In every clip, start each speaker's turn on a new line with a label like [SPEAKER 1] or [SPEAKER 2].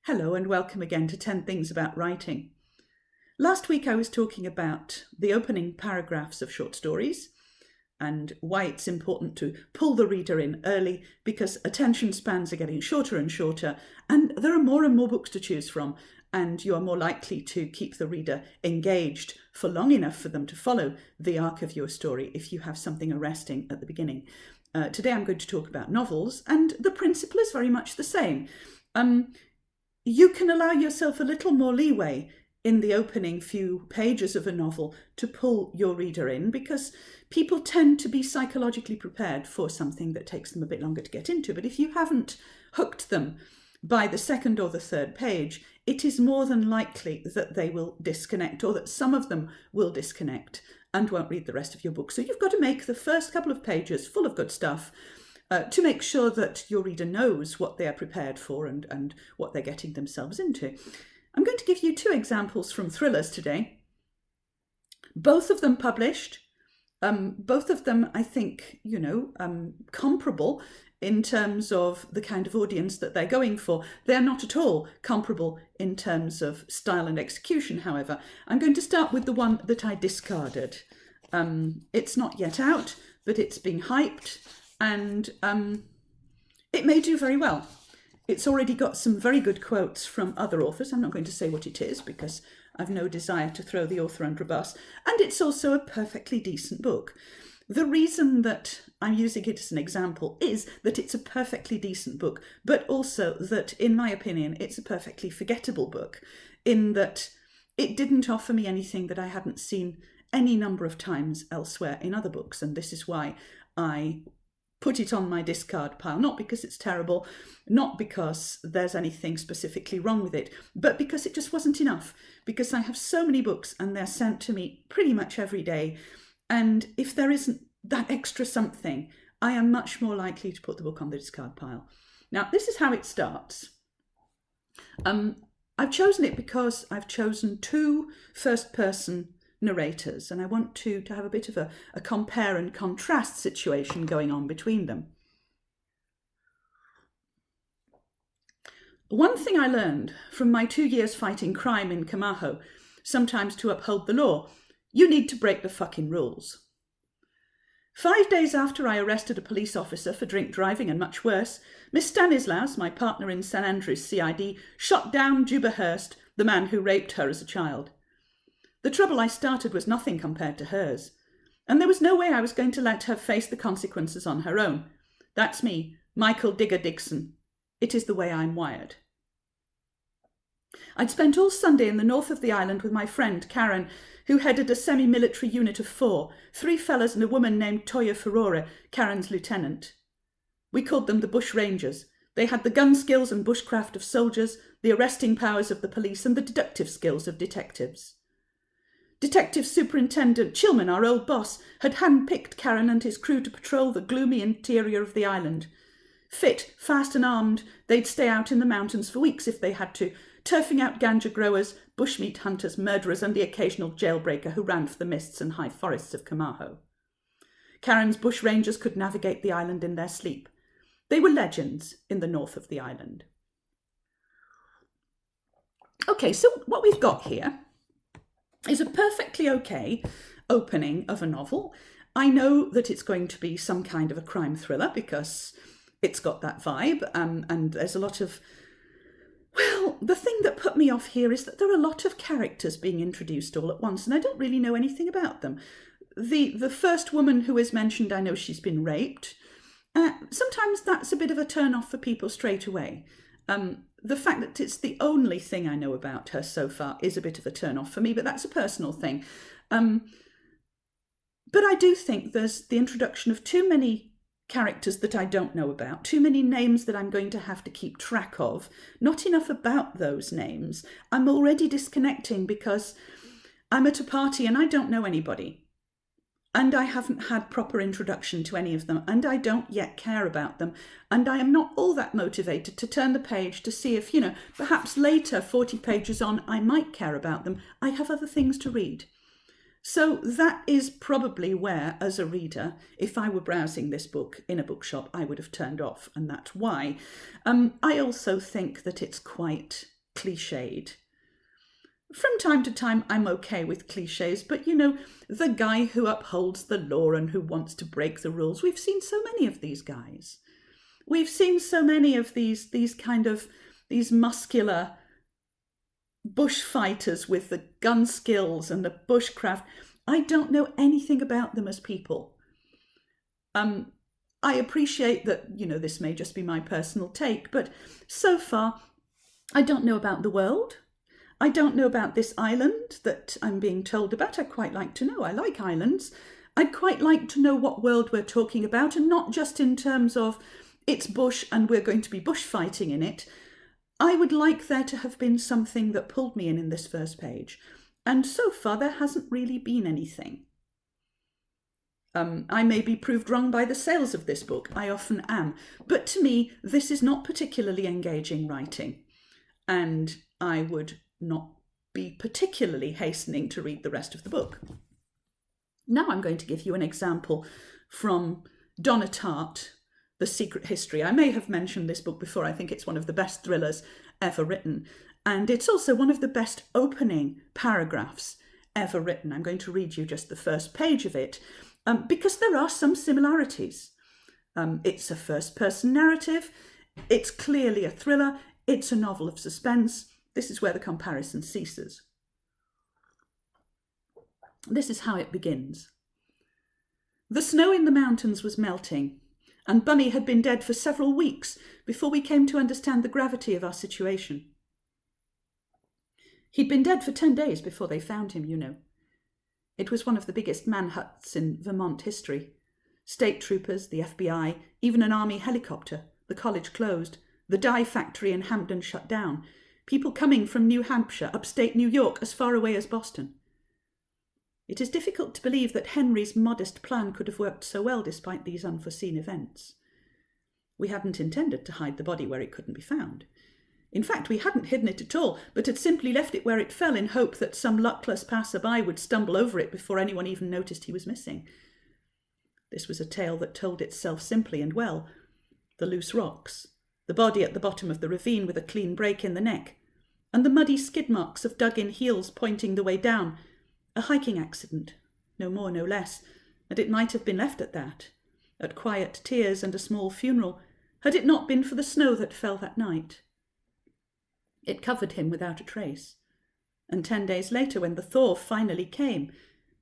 [SPEAKER 1] Hello and welcome again to 10 Things About Writing. Last week I was talking about the opening paragraphs of short stories and why it's important to pull the reader in early because attention spans are getting shorter and shorter and there are more and more books to choose from, and you are more likely to keep the reader engaged for long enough for them to follow the arc of your story if you have something arresting at the beginning. Today I'm going to talk about novels, and the principle is very much the same. You can allow yourself a little more leeway in the opening few pages of a novel to pull your reader in because people tend to be psychologically prepared for something that takes them a bit longer to get into. But if you haven't hooked them by the second or the third page, it is more than likely that they will disconnect, or that some of them will disconnect and won't read the rest of your book. So you've got to make the first couple of pages full of good stuff to make sure that your reader knows what they are prepared for and what they're getting themselves into. I'm going to give you two examples from thrillers today. Both of them published. Both of them, I think, comparable in terms of the kind of audience that they're going for. They're not at all comparable in terms of style and execution, however. I'm going to start with the one that I discarded. It's not yet out, but it's being hyped. And it may do very well. It's already got some very good quotes from other authors. I'm not going to say what it is because I've no desire to throw the author under a bus. And it's also a perfectly decent book. The reason that I'm using it as an example is that it's a perfectly decent book, but also that, in my opinion, it's a perfectly forgettable book, in that it didn't offer me anything that I hadn't seen any number of times elsewhere in other books. And this is why I put it on my discard pile, not because it's terrible, not because there's anything specifically wrong with it, but because it just wasn't enough, because I have so many books and they're sent to me pretty much every day. And if there isn't that extra something, I am much more likely to put the book on the discard pile. Now, this is how it starts. I've chosen it because I've chosen two first-person narrators, and I want to have a bit of a compare and contrast situation going on between them. One thing I learned from my 2 years fighting crime in Kamaho, sometimes to uphold the law, you need to break the fucking rules. 5 days after I arrested a police officer for drink driving and much worse, Miss Stanislaus, my partner in St Andrews CID, shot down Juba Hurst, the man who raped her as a child. The trouble I started was nothing compared to hers, and there was no way I was going to let her face the consequences on her own. That's me, Michael Digger Dixon. It is the way I'm wired. I'd spent all Sunday in the north of the island with my friend Karen, who headed a semi-military unit of 4, 3 fellas and a woman named Toya Furore, Karen's lieutenant. We called them the Bush Rangers. They had the gun skills and bushcraft of soldiers, the arresting powers of the police, and the deductive skills of detectives. Detective Superintendent Chilman, our old boss, had handpicked Karen and his crew to patrol the gloomy interior of the island. Fit, fast and armed, they'd stay out in the mountains for weeks if they had to, turfing out ganja growers, bushmeat hunters, murderers, and the occasional jailbreaker who ran for the mists and high forests of Kamaho. Karen's bush rangers could navigate the island in their sleep. They were legends in the north of the island. Okay, so what we've got here is a perfectly okay opening of a novel. I know that it's going to be some kind of a crime thriller because it's got that vibe, and there's a lot of... Well, the thing that put me off here is that there are a lot of characters being introduced all at once, and I don't really know anything about them. The first woman who is mentioned, I know she's been raped. Sometimes that's a bit of a turn-off for people straight away. The fact that it's the only thing I know about her so far is a bit of a turn-off for me, but that's a personal thing. But I do think there's the introduction of too many characters that I don't know about, too many names that I'm going to have to keep track of, not enough about those names. I'm already disconnecting because I'm at a party and I don't know anybody. And I haven't had proper introduction to any of them, and I don't yet care about them. And I am not all that motivated to turn the page to see if, perhaps later, 40 pages on, I might care about them. I have other things to read. So that is probably where, as a reader, if I were browsing this book in a bookshop, I would have turned off, and that's why. I also think that it's quite cliched. From time to time, I'm okay with cliches, but the guy who upholds the law and who wants to break the rules, we've seen so many of these guys. We've seen so many of these muscular bushfighters with the gun skills and the bushcraft. I don't know anything about them as people. I appreciate that, this may just be my personal take, but so far, I don't know about the world. I don't know about this island that I'm being told about. I'd quite like to know. I like islands. I'd quite like to know what world we're talking about, and not just in terms of it's bush and we're going to be bushfighting in it. I would like there to have been something that pulled me in this first page. And so far, there hasn't really been anything. I may be proved wrong by the sales of this book. I often am. But to me, this is not particularly engaging writing. And I would not be particularly hastening to read the rest of the book. Now I'm going to give you an example from Donna Tartt, The Secret History. I may have mentioned this book before. I think it's one of the best thrillers ever written. And it's also one of the best opening paragraphs ever written. I'm going to read you just the first page of it, because there are some similarities. It's a first-person narrative. It's clearly a thriller. It's a novel of suspense. This is where the comparison ceases. This is how it begins. The snow in the mountains was melting, and Bunny had been dead for several weeks before we came to understand the gravity of our situation. He'd been dead for 10 days before they found him, It was one of the biggest manhunts in Vermont history. State troopers, the FBI, even an army helicopter, the college closed, the dye factory in Hampden shut down, people coming from New Hampshire, upstate New York, as far away as Boston. It is difficult to believe that Henry's modest plan could have worked so well despite these unforeseen events. We hadn't intended to hide the body where it couldn't be found. In fact, we hadn't hidden it at all, but had simply left it where it fell in hope that some luckless passerby would stumble over it before anyone even noticed he was missing. This was a tale that told itself simply and well. The loose rocks, the body at the bottom of the ravine with a clean break in the neck, and the muddy skid marks of dug-in heels pointing the way down. A hiking accident, no more, no less, and it might have been left at that, at quiet tears and a small funeral, had it not been for the snow that fell that night. It covered him without a trace, and 10 days later, when the thaw finally came,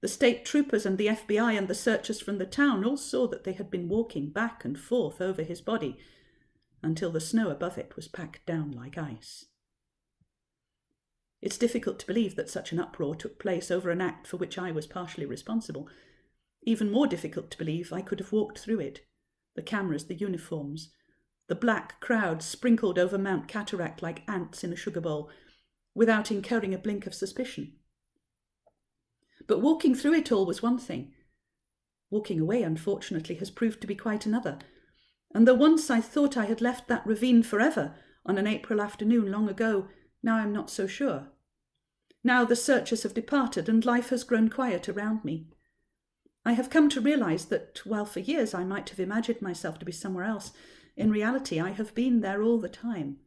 [SPEAKER 1] the state troopers and the FBI and the searchers from the town all saw that they had been walking back and forth over his body until the snow above it was packed down like ice. It's difficult to believe that such an uproar took place over an act for which I was partially responsible. Even more difficult to believe I could have walked through it. The cameras, the uniforms, the black crowd sprinkled over Mount Cataract like ants in a sugar bowl, without incurring a blink of suspicion. But walking through it all was one thing. Walking away, unfortunately, has proved to be quite another. And though once I thought I had left that ravine forever on an April afternoon long ago, now I'm not so sure. Now the searchers have departed and life has grown quiet around me. I have come to realise that while for years I might have imagined myself to be somewhere else, in reality I have been there all the time,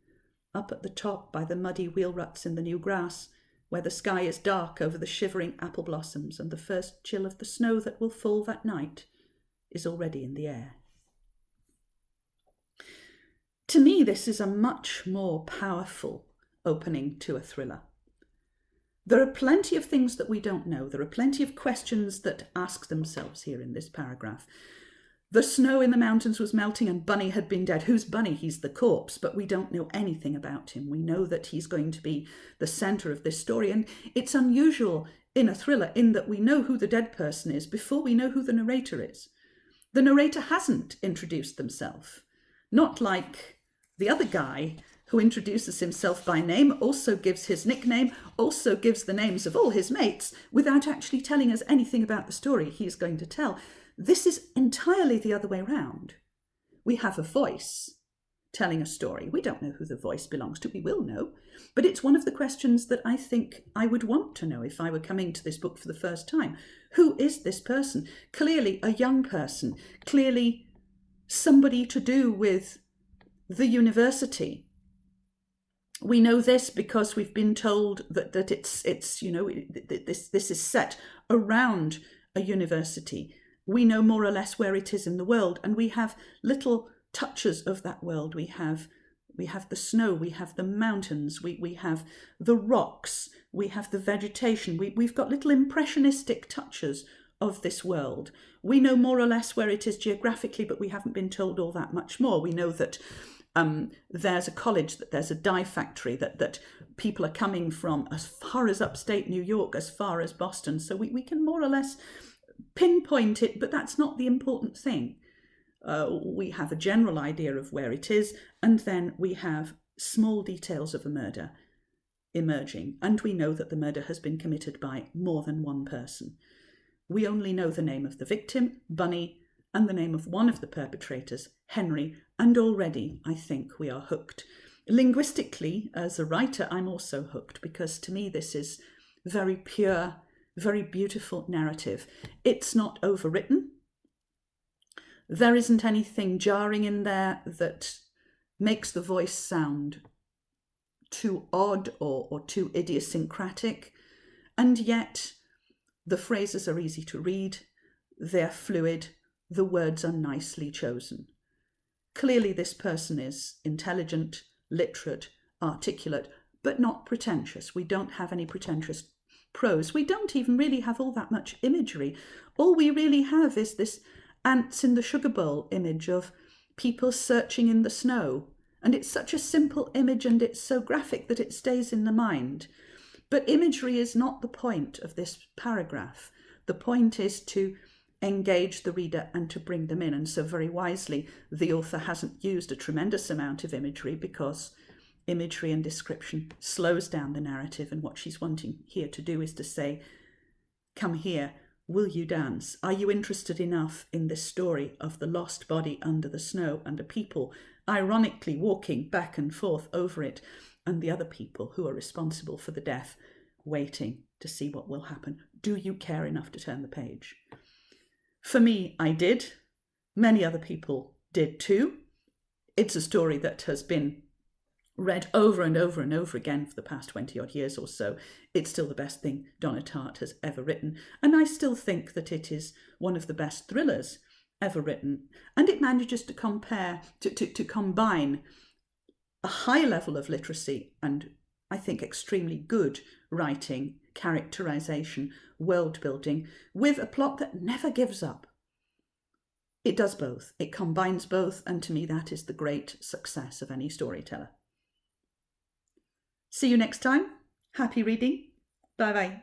[SPEAKER 1] up at the top by the muddy wheel ruts in the new grass, where the sky is dark over the shivering apple blossoms and the first chill of the snow that will fall that night is already in the air. To me, this is a much more powerful opening to a thriller. There are plenty of things that we don't know. There are plenty of questions that ask themselves here in this paragraph. The snow in the mountains was melting and Bunny had been dead. Who's Bunny? He's the corpse, but we don't know anything about him. We know that he's going to be the centre of this story, and it's unusual in a thriller in that we know who the dead person is before we know who the narrator is. The narrator hasn't introduced themselves, not like the other guy who introduces himself by name, also gives his nickname, also gives the names of all his mates, without actually telling us anything about the story he's going to tell. This is entirely the other way round. We have a voice telling a story. We don't know who the voice belongs to. We will know. But it's one of the questions that I think I would want to know if I were coming to this book for the first time. Who is this person? Clearly a young person. Clearly somebody to do with the university. We know this because we've been told that it's you know, this is set around a university. We know more or less where it is in the world, and we have little touches of that world. We have the snow, we have the mountains, we have the rocks, we have the vegetation. We've got little impressionistic touches of this world. We know more or less where it is geographically, but we haven't been told all that much more. We know that there's a college, that there's a dye factory, that people are coming from as far as upstate New York, as far as Boston. So we can more or less pinpoint it, but that's not the important thing. We have a general idea of where it is, and then we have small details of a murder emerging, and we know that the murder has been committed by more than one person. We only know the name of the victim, Bunny, and the name of one of the perpetrators, Henry, and already I think we are hooked. Linguistically, as a writer, I'm also hooked, because to me this is very pure, very beautiful narrative. It's not overwritten. There isn't anything jarring in there that makes the voice sound too odd or too idiosyncratic, and yet the phrases are easy to read, they're fluid, the words are nicely chosen. Clearly this person is intelligent, literate, articulate, but not pretentious. We don't have any pretentious prose. We don't even really have all that much imagery. All we really have is this ants in the sugar bowl image of people searching in the snow. And it's such a simple image, and it's so graphic that it stays in the mind. But imagery is not the point of this paragraph. The point is to engage the reader and to bring them in. And so very wisely, the author hasn't used a tremendous amount of imagery, because imagery and description slows down the narrative. And what she's wanting here to do is to say, come here, will you dance? Are you interested enough in this story of the lost body under the snow, and the people ironically walking back and forth over it, and the other people who are responsible for the death waiting to see what will happen? Do you care enough to turn the page? For me, I did. Many other people did too. It's a story that has been read over and over and over again for the past 20 odd years or so. It's still the best thing Donna Tartt has ever written, and I still think that it is one of the best thrillers ever written, and it manages to combine a high level of literacy and, I think, extremely good writing, characterization, world building, with a plot that never gives up. It does both. It combines both, and to me that is the great success of any storyteller. See you next time. Happy reading. Bye-bye.